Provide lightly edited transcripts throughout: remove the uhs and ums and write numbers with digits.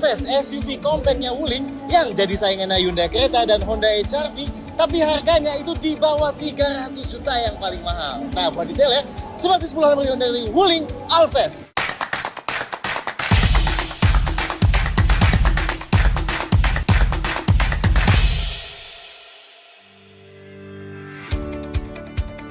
Alphest SUV compactnya Wuling yang jadi saingannya Hyundai Creta dan Honda HR-V, tapi harganya itu di bawah 300 juta yang paling mahal. Nah, buat detailnya, simak di 10 halaman Hyundai dari Wuling Alphest.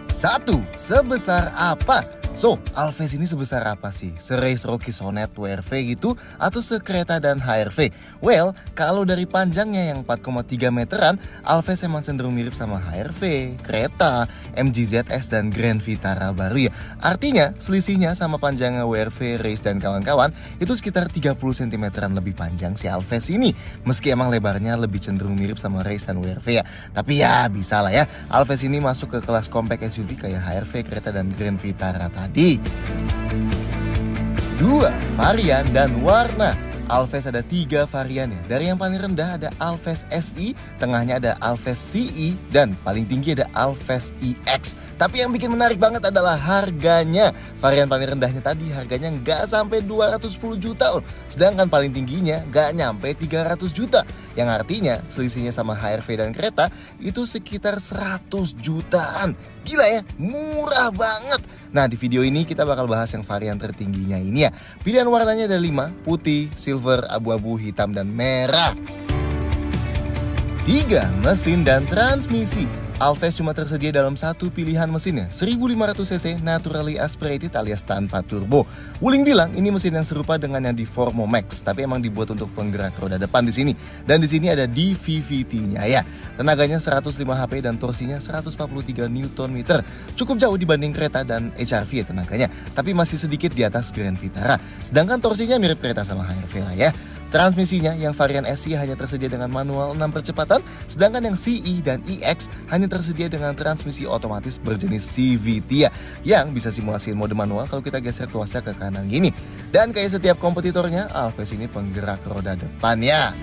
Satu, sebesar apa? So, Alphest ini sebesar apa sih? Se-Race Rocky Sonet WRV gitu? Atau se-Creta dan HR-V? Well, kalau dari panjangnya yang 4,3 meteran, Alphest emang cenderung mirip sama HR-V, Creta, MG ZS, dan Grand Vitara baru ya. Artinya, selisihnya sama panjangnya WRV, Race, dan kawan-kawan itu sekitar 30 cm lebih panjang si Alphest ini. Meski emang lebarnya lebih cenderung mirip sama Race dan WRV ya. Tapi ya, bisa lah ya. Alphest ini masuk ke kelas compact SUV kayak HR-V, Creta, dan Grand Vitara tadi. 2. Varian dan warna. Alphest ada 3 variannya. Dari yang paling rendah ada Alphest SI, tengahnya ada Alphest CE, dan paling tinggi ada Alphest EX. Tapi yang bikin menarik banget adalah harganya. Varian paling rendahnya tadi harganya nggak sampai 210 juta. Sedangkan paling tingginya nggak nyampe 300 juta. Yang artinya selisihnya sama HR-V dan Creta itu sekitar 100 jutaan. Gila ya, murah banget. Nah, di video ini kita bakal bahas yang varian tertingginya ini ya. Pilihan warnanya ada 5, putih, silver, abu-abu, hitam, dan merah. 3. Mesin dan transmisi. Alphest cuma tersedia dalam satu pilihan mesinnya, 1500cc naturally aspirated alias tanpa turbo. Wuling bilang ini mesin yang serupa dengan yang di Formo Max, tapi emang dibuat untuk penggerak roda depan di sini. Dan di sini ada DVVT-nya ya. Tenaganya 105 HP dan torsinya 143 Nm. Cukup jauh dibanding Creta dan HR-V ya tenaganya, tapi masih sedikit di atas Grand Vitara. Sedangkan torsinya mirip Creta sama HR-V lah ya. Transmisinya yang varian SI hanya tersedia dengan manual 6 percepatan, sedangkan yang CE dan EX hanya tersedia dengan transmisi otomatis berjenis CVT ya, yang bisa simulasiin mode manual kalau kita geser tuasnya ke kanan gini. Dan kayak setiap kompetitornya, Alphest ini penggerak roda depan ya.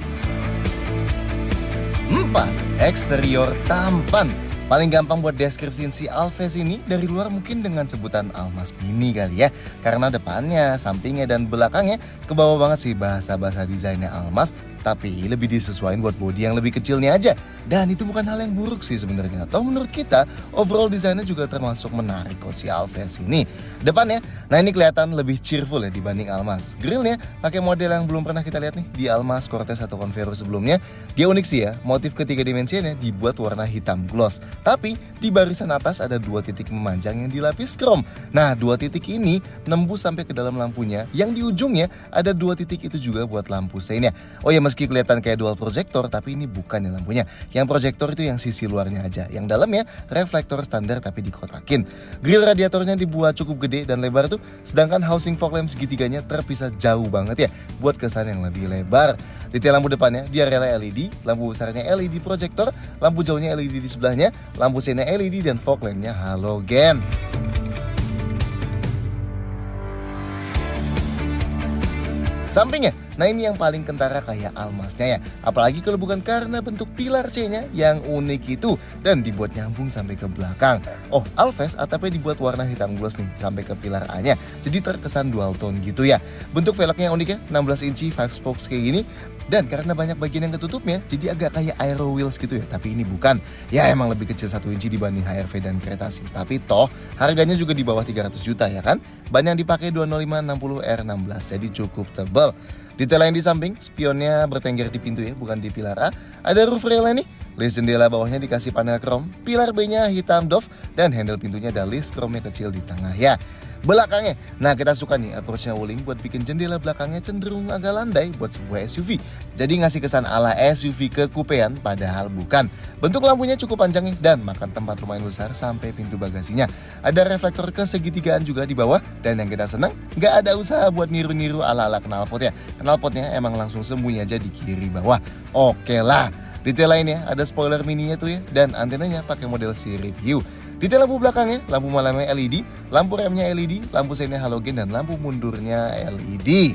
4. Eksterior tampan. Paling gampang buat deskripsiin si Alphest ini dari luar mungkin dengan sebutan Almas Mini kali ya. Karena depannya, sampingnya, dan belakangnya kebawa banget sih bahasa-bahasa desainnya Almas. Tapi lebih disesuaikan buat bodi yang lebih kecilnya aja. Dan itu bukan hal yang buruk sih sebenarnya. Atau menurut kita, overall desainnya juga termasuk menarik kok si Alphest ini. Depannya, nah ini kelihatan lebih cheerful ya dibanding Almas. Grillnya pakai model yang belum pernah kita lihat nih di Almas, Cortez, atau Converro sebelumnya. Dia unik sih ya, motif ketiga dimensinya dibuat warna hitam gloss. Tapi di barisan atas ada 2 titik memanjang yang dilapis chrome. Nah, 2 titik ini nembus sampai ke dalam lampunya. Yang di ujungnya ada 2 titik itu juga buat lampu seinnya. Oh ya, meski kelihatan kayak dual proyektor, tapi ini bukan ya lampunya. Yang proyektor itu yang sisi luarnya aja. Yang dalamnya reflektor standar tapi dikotakin. Grill radiatornya dibuat cukup gede dan lebar tuh. Sedangkan housing fog lamp segitiganya terpisah jauh banget ya, buat kesan yang lebih lebar. Detail lampu depannya dia rela LED, lampu besarnya LED proyektor, lampu jauhnya LED di sebelahnya, lampu seinnya LED, dan fog lampnya halogen. Sampingnya, nah ini yang paling kentara kayak Almasnya ya. Apalagi kalau bukan karena bentuk pilar C-nya yang unik itu dan dibuat nyambung sampai ke belakang. Oh, Alphest atapnya dibuat warna hitam gloss nih sampai ke pilar A-nya. Jadi terkesan dual tone gitu ya. Bentuk velgnya unik ya, 16 inci 5 spokes kayak gini. Dan karena banyak bagian yang ketutupnya, jadi agak kayak Aero Wheels gitu ya. Tapi ini bukan. Ya emang lebih kecil 1 inci dibanding HR-V dan Creta sih. Tapi toh harganya juga di bawah 300 juta ya kan. Ban yang dipakai 205/60 R16, jadi cukup tebal. Detail lain di samping, spionnya bertengger di pintu ya, bukan di pilar A. Ada roof rail nih. List jendela bawahnya dikasih panel chrome, pilar B-nya hitam doff, dan handle pintunya ada list chrome-nya kecil di tengah ya. Belakangnya, nah kita suka nih approach-nya Wuling buat bikin jendela belakangnya cenderung agak landai buat sebuah SUV. Jadi ngasih kesan ala SUV kekupean padahal bukan. Bentuk lampunya cukup panjang nih dan makan tempat lumayan besar sampai pintu bagasinya. Ada reflektor kesegitigaan juga di bawah dan yang kita senang nggak ada usaha buat niru-niru ala-ala knalpot ya. Knalpotnya emang langsung sembunyi aja di kiri bawah. Oke lah. Detail lainnya ada spoiler mininya tuh ya dan antenanya pakai model Sirip View. Detail lampu belakangnya, lampu malamnya LED, lampu remnya LED, lampu seinnya halogen, dan lampu mundurnya LED.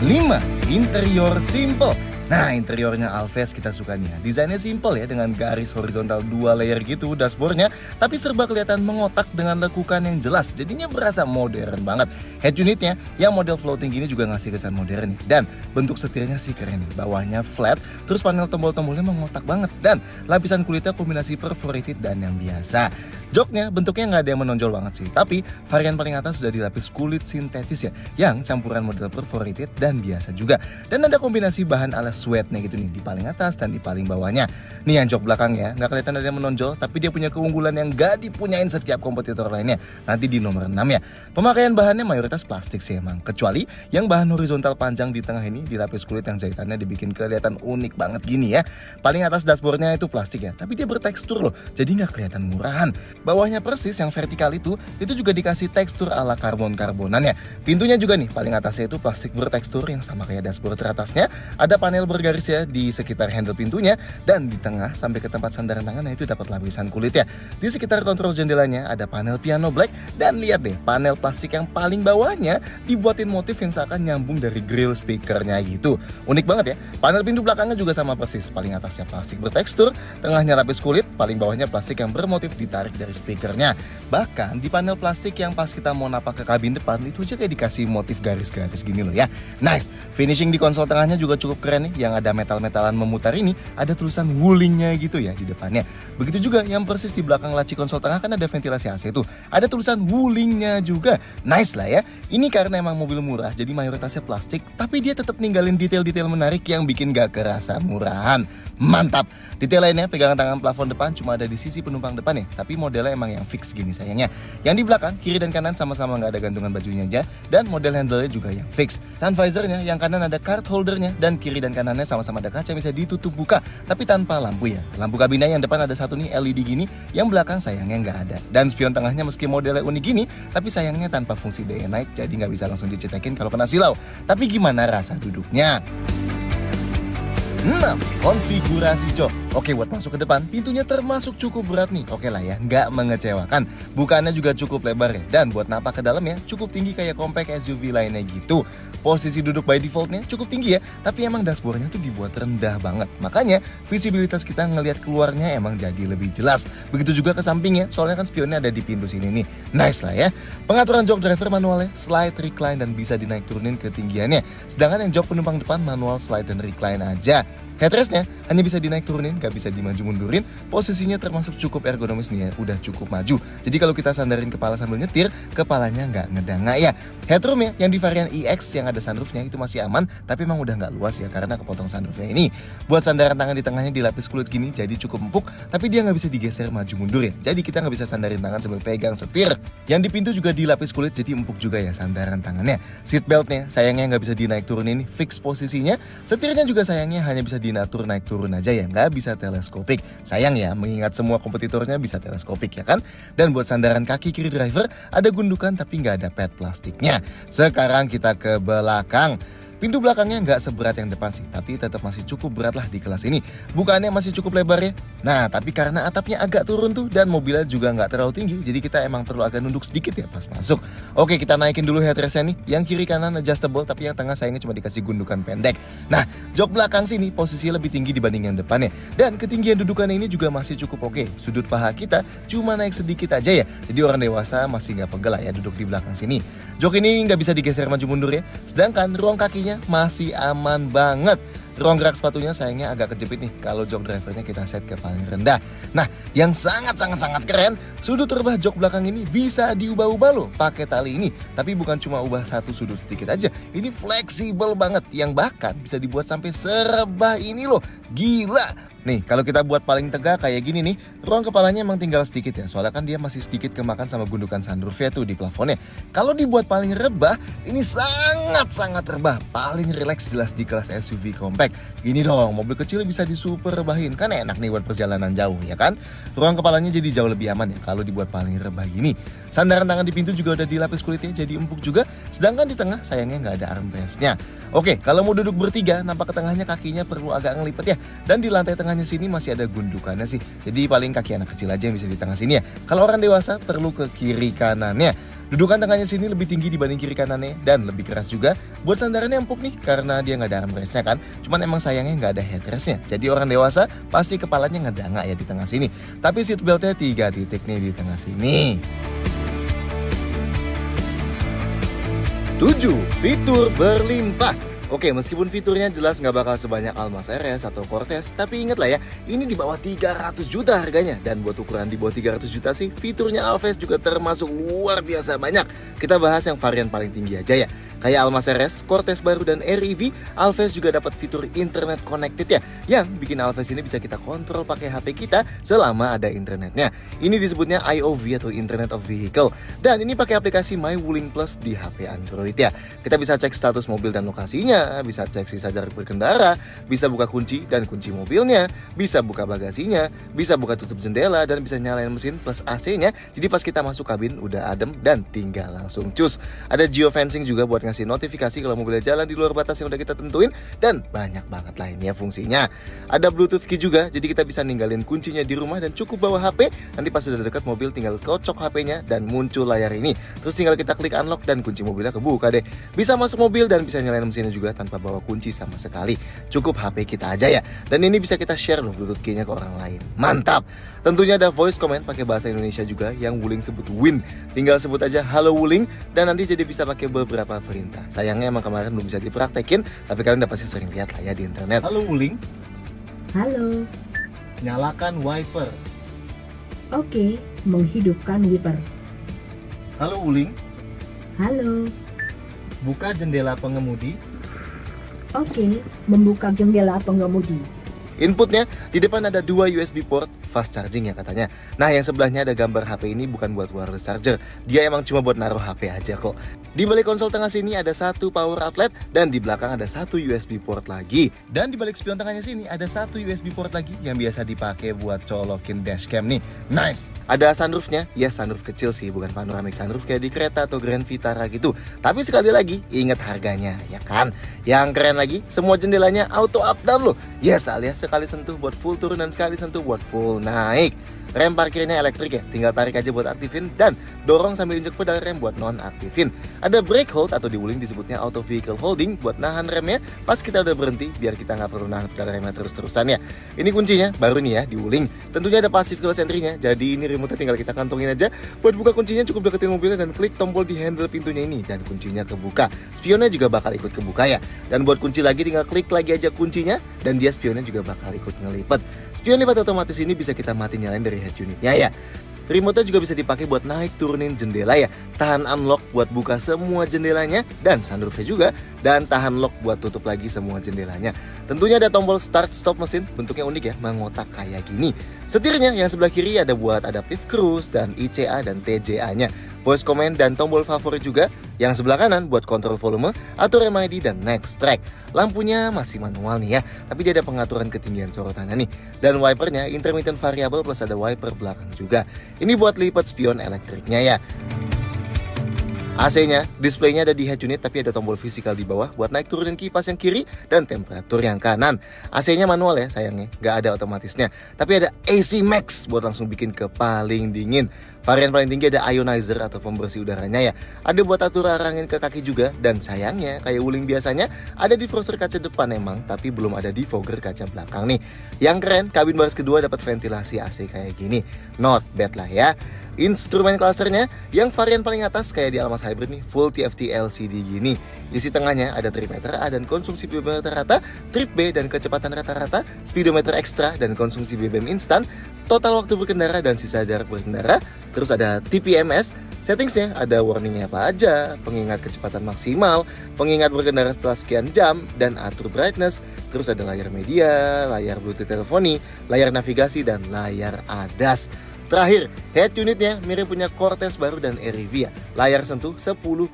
5. Interior simple. Nah, interiornya Alphest kita suka nih ya. Desainnya simple ya, dengan garis horizontal 2 layer gitu dashboardnya, tapi serba kelihatan mengotak dengan lekukan yang jelas. Jadinya berasa modern banget. Head unitnya yang model floating gini juga ngasih kesan modern nih. Dan bentuk setirnya sih keren nih. Bawahnya flat, terus panel tombol-tombolnya mengotak banget. Dan lapisan kulitnya kombinasi perforated dan yang biasa. Joknya bentuknya nggak ada yang menonjol banget sih. Tapi varian paling atas sudah dilapis kulit sintetis ya, yang campuran model perforated dan biasa juga. Dan ada kombinasi bahan ala suede gitu nih di paling atas dan di paling bawahnya. Nih yang jok belakang ya, nggak kelihatan ada yang menonjol, tapi dia punya keunggulan yang nggak dipunyain setiap kompetitor lainnya. Nanti di nomor 6 ya. Pemakaian bahannya mayoritas plastik sih emang, kecuali yang bahan horizontal panjang di tengah ini dilapis kulit yang jahitannya dibikin kelihatan unik banget gini ya. Paling atas dashboardnya itu plastik ya, tapi dia bertekstur loh, jadi nggak kelihatan murahan. Bawahnya persis yang vertikal itu juga dikasih tekstur ala karbon-karbonan ya. Pintunya juga nih, paling atasnya itu plastik bertekstur yang sama kayak dashboard teratasnya. Ada panel bergaris ya di sekitar handle pintunya, dan di tengah sampai ke tempat sandaran tangan itu dapat lapisan kulit ya. Di sekitar kontrol jendelanya ada panel piano black, dan lihat deh panel plastik yang paling bawahnya dibuatin motif yang seakan nyambung dari grill speakernya gitu. Unik banget ya. Panel pintu belakangnya juga sama persis, paling atasnya plastik bertekstur, tengahnya lapis kulit, paling bawahnya plastik yang bermotif ditarik dari speakernya. Bahkan di panel plastik yang pas kita mau napak ke kabin depan itu aja kayak dikasih motif garis-garis gini loh ya. Nice. Finishing di konsol tengahnya juga cukup keren nih. Yang ada metal-metalan memutar ini ada tulisan Wuling-nya gitu ya di depannya. Begitu juga yang persis di belakang laci konsol tengah kan ada ventilasi AC tuh. Ada tulisan Wuling-nya juga. Nice lah ya. Ini karena emang mobil murah jadi mayoritasnya plastik, tapi dia tetap ninggalin detail-detail menarik yang bikin gak kerasa murahan. Mantap. Detail lainnya pegangan tangan plafon depan cuma ada di sisi penumpang depan ya, tapi modelnya emang yang fix gini sayangnya. Yang di belakang, kiri dan kanan sama-sama nggak ada gantungan bajunya aja, dan model handle-nya juga yang fix. Sun visor-nya yang kanan ada card holder-nya, dan kiri dan kanannya sama-sama ada kaca bisa ditutup buka, tapi tanpa lampu ya. Lampu kabinnya yang depan ada satu nih LED gini, yang belakang sayangnya nggak ada. Dan spion tengahnya meski modelnya unik gini, tapi sayangnya tanpa fungsi day and night, jadi nggak bisa langsung dicetekin kalau kena silau. Tapi gimana rasa duduknya? 6. Konfigurasi jok. Oke, buat masuk ke depan, pintunya termasuk cukup berat nih. Oke lah ya, nggak mengecewakan. Bukannya juga cukup lebar ya. Dan buat napak ke dalam ya, cukup tinggi kayak compact SUV lainnya gitu. Posisi duduk by defaultnya cukup tinggi ya, tapi emang dashboardnya tuh dibuat rendah banget. Makanya visibilitas kita ngelihat keluarnya emang jadi lebih jelas. Begitu juga ke sampingnya, soalnya kan spionnya ada di pintu sini nih. Nice lah ya. Pengaturan jok driver manualnya slide, recline, dan bisa dinaik turunin ketinggiannya. Sedangkan yang jok penumpang depan manual slide dan recline aja. Headrestnya hanya bisa dinaik turunin, gak bisa dimaju mundurin. Posisinya termasuk cukup ergonomis nih ya, udah cukup maju. Jadi kalau kita sandarin kepala sambil nyetir, kepalanya gak ngedanga ya. Headroomnya yang di varian EX yang ada sunroofnya itu masih aman, tapi emang udah gak luas ya karena kepotong sunroofnya ini. Buat sandaran tangan di tengahnya dilapis kulit gini jadi cukup empuk, tapi dia gak bisa digeser maju mundur ya. Jadi kita gak bisa sandarin tangan sambil pegang setir. Yang di pintu juga dilapis kulit jadi empuk juga ya sandaran tangannya. Seatbeltnya sayangnya gak bisa dinaik turunin, fix posisinya. Setirnya juga sayangnya hanya bisa dinatur naik turun aja ya, nggak bisa teleskopik. Sayang ya, mengingat semua kompetitornya bisa teleskopik ya kan. Dan buat sandaran kaki kiri driver ada gundukan tapi nggak ada pad plastiknya. Sekarang kita ke belakang. Pintu belakangnya nggak seberat yang depan sih, tapi tetap masih cukup berat lah di kelas ini. Bukannya masih cukup lebar ya. Nah, tapi karena atapnya agak turun tuh dan mobilnya juga nggak terlalu tinggi, jadi kita emang perlu agak nunduk sedikit ya pas masuk. Oke, kita naikin dulu headrestnya nih. Yang kiri kanan adjustable, tapi yang tengah sayangnya cuma dikasih gundukan pendek. Nah, jok belakang sini posisinya lebih tinggi dibanding yang depannya. Dan ketinggian dudukannya ini juga masih cukup oke. Sudut paha kita cuma naik sedikit aja ya. Jadi orang dewasa masih nggak pegel lah ya duduk di belakang sini. Jok ini nggak bisa digeser maju mundur ya. Sedangkan ruang kakinya masih aman banget. Ruang gerak sepatunya sayangnya agak kejepit nih kalau jok drivernya kita set ke paling rendah. Nah, yang sangat keren, sudut terbah jok belakang ini bisa diubah-ubah loh pakai tali ini. Tapi bukan cuma ubah satu sudut sedikit aja. Ini fleksibel banget yang bahkan bisa dibuat sampai serebah ini loh. Gila. Nih, kalau kita buat paling tegak kayak gini nih, ruang kepalanya emang tinggal sedikit ya. Soalnya kan dia masih sedikit kemakan sama gundukan sunroofnya tuh di plafonnya. Kalau dibuat paling rebah, ini sangat rebah. Paling rileks jelas di kelas SUV compact. Gini dong, mobil kecil bisa disuper rebahin. Kan enak nih buat perjalanan jauh ya kan. Ruang kepalanya jadi jauh lebih aman ya kalau dibuat paling rebah gini. Sandaran tangan di pintu juga udah dilapis kulitnya jadi empuk juga. Sedangkan di tengah sayangnya nggak ada armrestnya. Oke, kalau mau duduk bertiga, nampak ke tengahnya kakinya perlu agak ngelipet ya. Dan di lantai tengahnya sini masih ada gundukannya sih. Jadi paling kaki anak kecil aja yang bisa di tengah sini ya. Kalau orang dewasa perlu ke kiri kanannya. Dudukan tangannya sini lebih tinggi dibanding kiri kanannya dan lebih keras juga. Buat sandarannya empuk nih karena dia nggak ada armrestnya kan. Cuman emang sayangnya nggak ada headrestnya. Jadi orang dewasa pasti kepalanya ngedanga ya di tengah sini. Tapi seatbeltnya 3 titik nih di tengah sini. 7. Fitur berlimpah. Oke, meskipun fiturnya jelas nggak bakal sebanyak Almas RS atau Cortez, tapi ingat lah ya, ini di bawah 300 juta harganya. Dan buat ukuran di bawah 300 juta sih, fiturnya Alphest juga termasuk luar biasa banyak. Kita bahas yang varian paling tinggi aja ya. Kayak Almas RS, Cortez baru, dan REV, Alphest juga dapat fitur internet connected ya, yang bikin Alphest ini bisa kita kontrol pakai HP kita selama ada internetnya. Ini disebutnya IOV atau Internet of Vehicle, dan ini pakai aplikasi My Wuling Plus di HP Android ya. Kita bisa cek status mobil dan lokasinya, bisa cek sisa jarak berkendara, bisa buka kunci dan kunci mobilnya, bisa buka bagasinya, bisa buka tutup jendela, dan bisa nyalain mesin plus AC-nya. Jadi pas kita masuk kabin udah adem dan tinggal langsung cus. Ada geofencing juga buat ngasih notifikasi kalau mobilnya jalan di luar batas yang udah kita tentuin, dan banyak banget lainnya fungsinya. Ada Bluetooth key juga, jadi kita bisa ninggalin kuncinya di rumah dan cukup bawa HP. Nanti pas sudah dekat mobil tinggal kocok HP-nya dan muncul layar ini. Terus tinggal kita klik unlock dan kunci mobilnya kebuka deh. Bisa masuk mobil dan bisa nyalain mesinnya juga tanpa bawa kunci sama sekali. Cukup HP kita aja ya. Dan ini bisa kita share loh Bluetooth key-nya ke orang lain. Mantap. Tentunya ada voice command pakai bahasa Indonesia juga yang Wuling sebut Win. Tinggal sebut aja halo Wuling dan nanti jadi bisa pakai beberapa perintah. Sayangnya emang kemarin belum bisa dipraktekin, tapi kalian udah pasti sering lihat lah ya di internet. Halo Wuling. Halo. Nyalakan wiper. Oke, menghidupkan wiper. Halo Wuling. Halo. Buka jendela pengemudi. Oke, membuka jendela pengemudi. Inputnya di depan ada 2 USB port fast charging ya katanya. Nah yang sebelahnya ada gambar HP ini bukan buat wireless charger. Dia emang cuma buat naruh HP aja kok. Di balik konsol tengah sini ada 1 power outlet dan di belakang ada 1 USB port lagi. Dan di balik spion tengahnya sini ada 1 USB port lagi yang biasa dipakai buat colokin dashcam nih. Nice. Ada sunroofnya, ya sunroof kecil sih, bukan panoramic sunroof kayak di kereta atau Grand Vitara gitu. Tapi sekali lagi ingat harganya ya kan. Yang keren lagi, semua jendelanya auto up down loh. Yes, alias sekali sentuh buat full turun dan sekali sentuh buat full naik. Rem parkirnya elektrik ya, tinggal tarik aja buat aktifin dan dorong sambil injek pedal rem buat non-aktifin. Ada brake hold atau di Wuling disebutnya auto vehicle holding buat nahan remnya pas kita udah berhenti biar kita nggak perlu nahan pedal remnya terus-terusan ya. Ini kuncinya baru nih ya di Wuling. Tentunya ada passive keyless entry-nya, jadi ini remote tinggal kita kantongin aja. Buat buka kuncinya cukup deketin mobilnya dan klik tombol di handle pintunya ini dan kuncinya kebuka. Spionnya juga bakal ikut kebuka ya. Dan buat kunci lagi tinggal klik lagi aja kuncinya dan dia spionnya juga bakal ikut ngelipet. Spion lipat otomatis ini bisa kita mati nyalain dari head unitnya ya. Remote-nya juga bisa dipakai buat naik turunin jendela ya. Tahan unlock buat buka semua jendelanya dan sunroofnya juga. Dan tahan lock buat tutup lagi semua jendelanya. Tentunya ada tombol start stop mesin, bentuknya unik ya, mengotak kayak gini. Setirnya yang sebelah kiri ada buat adaptive cruise dan ICA dan TJA-nya. Voice command dan tombol favorit juga. Yang sebelah kanan buat kontrol volume, atur MID dan next track. Lampunya masih manual nih ya, tapi dia ada pengaturan ketinggian sorotannya nih. Dan wipernya intermittent variable plus ada wiper belakang juga. Ini buat lipat spion elektriknya ya. AC-nya, displaynya ada di head unit tapi ada tombol fisikal di bawah buat naik turunin kipas yang kiri dan temperatur yang kanan. AC-nya manual ya sayangnya, nggak ada otomatisnya. Tapi ada AC Max buat langsung bikin ke paling dingin. Varian paling tinggi ada ionizer atau pembersih udaranya ya. Ada buat atur arah angin ke kaki juga. Dan sayangnya kayak Wuling biasanya ada defroster kaca depan emang, tapi belum ada defogger kaca belakang nih. Yang keren, kabin baris kedua dapat ventilasi AC kayak gini. Not bad lah ya. Instrumen clusternya yang varian paling atas kayak di Almas Hybrid nih, full TFT LCD gini. Isi tengahnya ada trimeter A dan konsumsi BBM rata-rata, trip B dan kecepatan rata-rata, speedometer ekstra dan konsumsi BBM instan, total waktu berkendara dan sisa jarak berkendara. Terus ada TPMS, settingsnya ada warningnya apa aja, pengingat kecepatan maksimal, pengingat berkendara setelah sekian jam, dan atur brightness. Terus ada layar media, layar Bluetooth teleponi, layar navigasi, dan layar ADAS. Terakhir, head unitnya mirip punya Cortez baru dan REV ya. Layar sentuh 10,25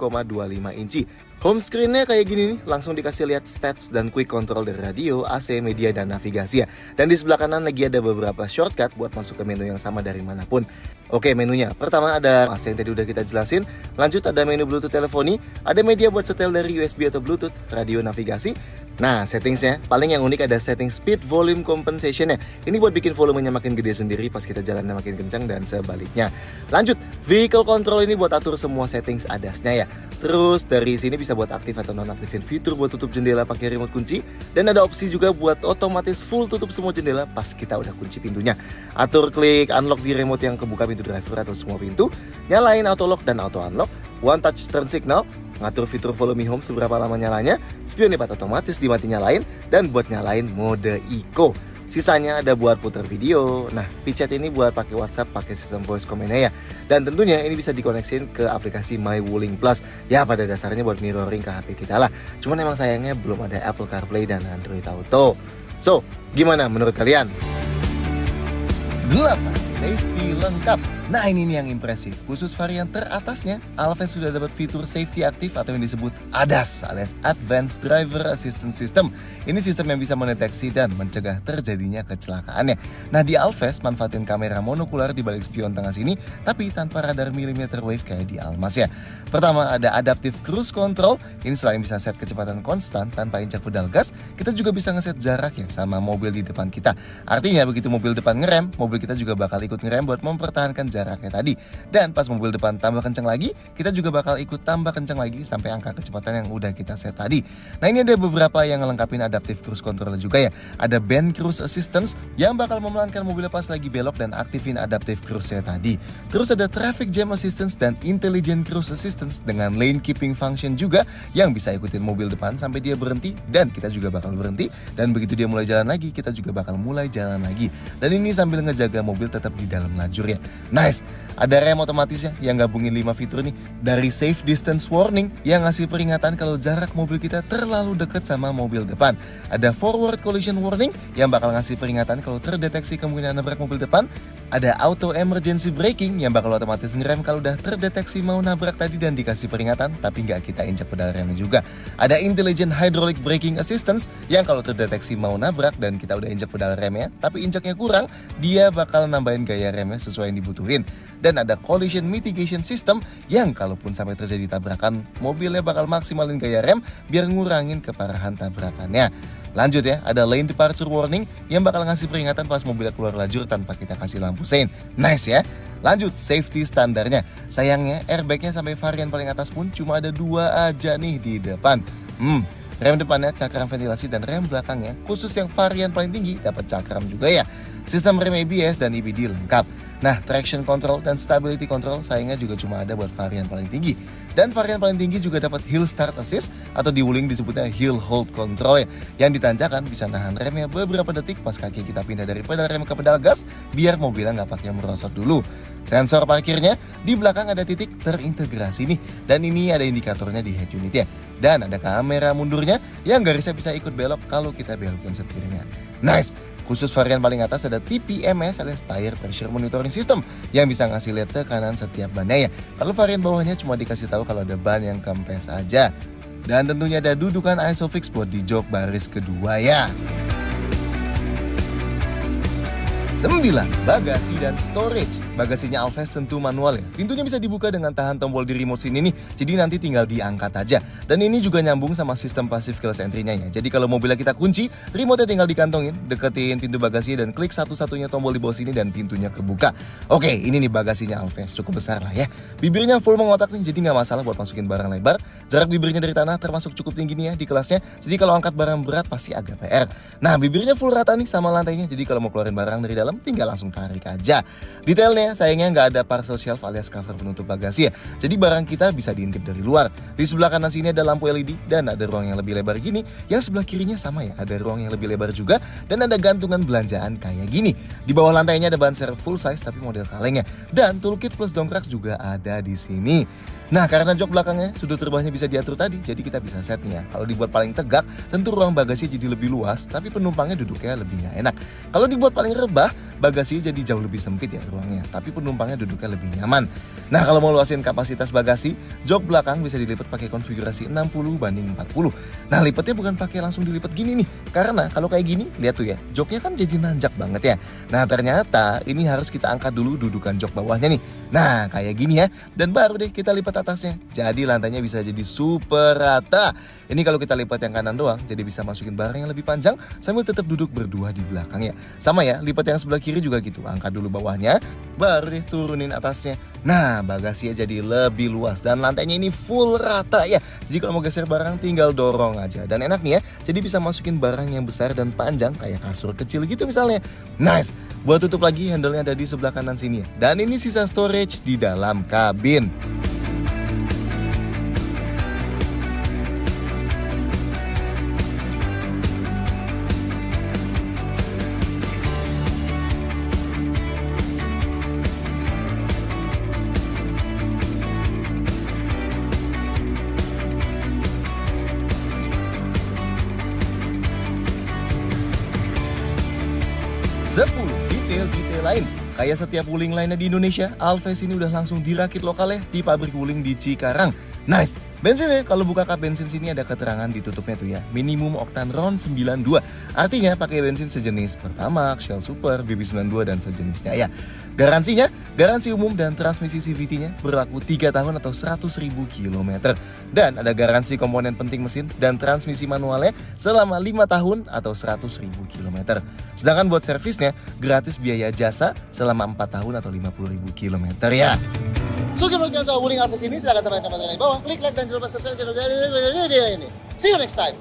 inci. Home screen-nya kayak gini nih, langsung dikasih lihat stats dan quick control dari radio, AC, media, dan navigasi ya. Dan di sebelah kanan lagi ada beberapa shortcut buat masuk ke menu yang sama dari manapun. Oke, menunya. Pertama ada yang tadi udah kita jelasin. Lanjut ada menu Bluetooth teleponi, ada media buat setel dari USB atau Bluetooth, radio navigasi. Nah, settingsnya paling yang unik ada setting speed volume compensation ya. Ini buat bikin volumenya makin gede sendiri pas kita jalannya makin kencang dan sebaliknya. Lanjut, vehicle control ini buat atur semua settings adasnya ya. Terus dari sini bisa buat aktif atau nonaktifin fitur buat tutup jendela pakai remote kunci. Dan ada opsi juga buat otomatis full tutup semua jendela pas kita udah kunci pintunya. Atur klik unlock di remote yang kebuka pintu driver atau semua pintu. Nyalain auto lock dan auto unlock. One touch turn signal. Ngatur fitur follow me home seberapa lama nyalanya. Spion lipat otomatis dimati nyalain. Dan buat nyalain mode eco. Sisanya ada buat putar video. Nah, picet ini buat pakai WhatsApp, pakai sistem voice command-nya ya. Dan tentunya ini bisa dikoneksin ke aplikasi My Wuling Plus. Ya, pada dasarnya buat mirroring ke HP kita lah. Cuman emang sayangnya belum ada Apple CarPlay dan Android Auto. So, gimana menurut kalian? 8. Safety lengkap. Nah, ini nih yang impresif. Khusus varian teratasnya, Alphest sudah dapat fitur safety aktif atau yang disebut ADAS alias Advanced Driver Assistance System. Ini sistem yang bisa mendeteksi dan mencegah terjadinya kecelakaannya. Nah, di Alphest manfaatin kamera monokular di balik spion tengah sini, tapi tanpa radar millimeter wave kayak di Almas ya. Pertama ada Adaptive Cruise Control. Ini selain bisa set kecepatan konstan tanpa injak pedal gas, kita juga bisa ngeset jarak ya sama mobil di depan kita. Artinya begitu mobil depan ngerem, mobil kita juga bakal ikut ngerem buat mempertahankan jaraknya tadi. Dan pas mobil depan tambah kencang lagi, kita juga bakal ikut tambah kencang lagi sampai angka kecepatan yang udah kita set tadi. Nah, ini ada beberapa yang ngelengkapin Adaptive Cruise Control juga ya. Ada Band Cruise Assistance yang bakal memelankan mobilnya pas lagi belok dan aktifin Adaptive Cruise-nya tadi. Terus ada Traffic Jam Assistance dan Intelligent Cruise Assistance dengan Lane Keeping Function juga yang bisa ikutin mobil depan sampai dia berhenti dan kita juga bakal berhenti. Dan begitu dia mulai jalan lagi, kita juga bakal mulai jalan lagi. Dan ini sambil ngejaga mobil tetap di dalam lajur ya. Nice. Ada rem otomatisnya yang gabungin 5 fitur nih. Dari Safe Distance Warning yang ngasih peringatan kalau jarak mobil kita terlalu dekat sama mobil depan. Ada Forward Collision Warning yang bakal ngasih peringatan kalau terdeteksi kemungkinan nabrak mobil depan. Ada Auto Emergency Braking yang bakal otomatis ngerem kalau udah terdeteksi mau nabrak tadi dan dikasih peringatan tapi nggak kita injak pedal remnya juga. Ada Intelligent Hydraulic Braking Assistance yang kalau terdeteksi mau nabrak dan kita udah injak pedal remnya tapi injaknya kurang, dia bakal nambahin gaya remnya sesuai yang dibutuhin. Dan ada Collision Mitigation System yang kalaupun sampai terjadi tabrakan, mobilnya bakal maksimalin gaya rem biar ngurangin keparahan tabrakannya. Lanjut ya, ada Lane Departure Warning yang bakal ngasih peringatan pas mobilnya keluar lajur tanpa kita kasih lampu sein. Nice ya. Lanjut, safety standarnya. Sayangnya airbagnya sampai varian paling atas pun cuma ada 2 aja nih di depan. Rem depannya cakram ventilasi dan rem belakangnya khusus yang varian paling tinggi dapat cakram juga ya. Sistem rem ABS dan EBD lengkap. Nah, traction control dan stability control sayangnya juga cuma ada buat varian paling tinggi. Dan varian paling tinggi juga dapat hill start assist atau di Wuling disebutnya hill hold control ya. Yang ditanjakan bisa nahan remnya beberapa detik pas kaki kita pindah dari pedal rem ke pedal gas biar mobilnya nggak pakai merosot dulu. Sensor parkirnya di belakang ada titik terintegrasi nih. Dan ini ada indikatornya di head unit ya. Dan ada kamera mundurnya yang garisnya bisa ikut belok kalau kita belokin setirnya. Nice! Khusus varian paling atas ada TPMS alias Tire Pressure Monitoring System yang bisa ngasih lihat tekanan setiap bannya ya. Kalau varian bawahnya cuma dikasih tahu kalau ada ban yang kempes aja. Dan tentunya ada dudukan ISOFIX buat di jok baris kedua ya. 9. Bagasi dan storage. Bagasinya Alphest tentu manual ya. Pintunya bisa dibuka dengan tahan tombol di remote sini nih. Jadi nanti tinggal diangkat aja. Dan ini juga nyambung sama sistem passive keyless entry-nya ya. Jadi kalau mobilnya kita kunci, remote-nya tinggal dikantongin, deketin pintu bagasi dan klik satu-satunya tombol di bawah sini dan pintunya kebuka. Oke, ini nih bagasinya Alphest. Cukup besar lah ya. Bibirnya full mengotak nih, jadi nggak masalah buat masukin barang lebar. Jarak bibirnya dari tanah termasuk cukup tinggi nih ya di kelasnya. Jadi kalau angkat barang berat pasti agak PR. Nah, bibirnya full rata nih sama lantainya. Jadi kalau mau keluarin barang dari dalam tinggal langsung tarik aja. Detailnya sayangnya nggak ada parcel shelf alias cover penutup bagasi ya. Jadi barang kita bisa diintip dari luar. Di sebelah kanan sini ada lampu LED dan ada ruang yang lebih lebar gini. Yang sebelah kirinya sama ya, ada ruang yang lebih lebar juga dan ada gantungan belanjaan kayak gini. Di bawah lantainya ada ban serep full size tapi model kalengnya. Dan toolkit plus dongkrak juga ada di sini. Nah, karena jok belakangnya sudut terbahnya bisa diatur tadi, jadi kita bisa set nih ya. Kalau dibuat paling tegak, tentu ruang bagasi jadi lebih luas, tapi penumpangnya duduknya lebih nggak enak. Kalau dibuat paling rebah, bagasi jadi jauh lebih sempit ya ruangnya, tapi penumpangnya duduknya lebih nyaman. Nah, kalau mau luasin kapasitas bagasi, jok belakang bisa dilipat pakai konfigurasi 60:40. Nah, lipatnya bukan pakai langsung dilipat gini nih, karena kalau kayak gini, lihat tuh ya, joknya kan jadi nanjak banget ya. Nah, ternyata ini harus kita angkat dulu dudukan jok bawahnya nih. Nah, kayak gini ya, dan baru deh kita lipat atasnya. Jadi lantainya bisa jadi super rata. Ini kalau kita lipat yang kanan doang, jadi bisa masukin barang yang lebih panjang sambil tetap duduk berdua di belakang ya. Sama ya, lipat yang sebelah kiri juga gitu. Angkat dulu bawahnya, baru deh turunin atasnya. Nah, bagasinya jadi lebih luas dan lantainya ini full rata ya. Jadi kalau mau geser barang tinggal dorong aja. Dan enak nih ya, jadi bisa masukin barang yang besar dan panjang kayak kasur kecil gitu misalnya. Nice. Buat tutup lagi, handle-nya ada di sebelah kanan sini ya. Dan ini sisa storage di dalam kabin. Detail lain. Kayak setiap wuling lainnya di Indonesia, Alves ini udah langsung dirakit lokalnya di pabrik wuling di Cikarang. Nice. Bensinnya kalau buka kap bensin sini ada keterangan ditutupnya tuh ya. Minimum oktan RON 92. Artinya pakai bensin sejenis Pertamax, Shell Super, BB92 dan sejenisnya ya. Garansinya, garansi umum dan transmisi CVT-nya berlaku 3 tahun atau 100.000 km. Dan ada garansi komponen penting mesin dan transmisi manualnya selama 5 tahun atau 100.000 km. Sedangkan buat servisnya gratis biaya jasa selama 4 tahun atau 50.000 km ya. So, gimana kalian soal wuling Alves ini? Silahkan sampai teman-teman di bawah. Klik like dan jangan lupa subscribe channel ini. See you next time.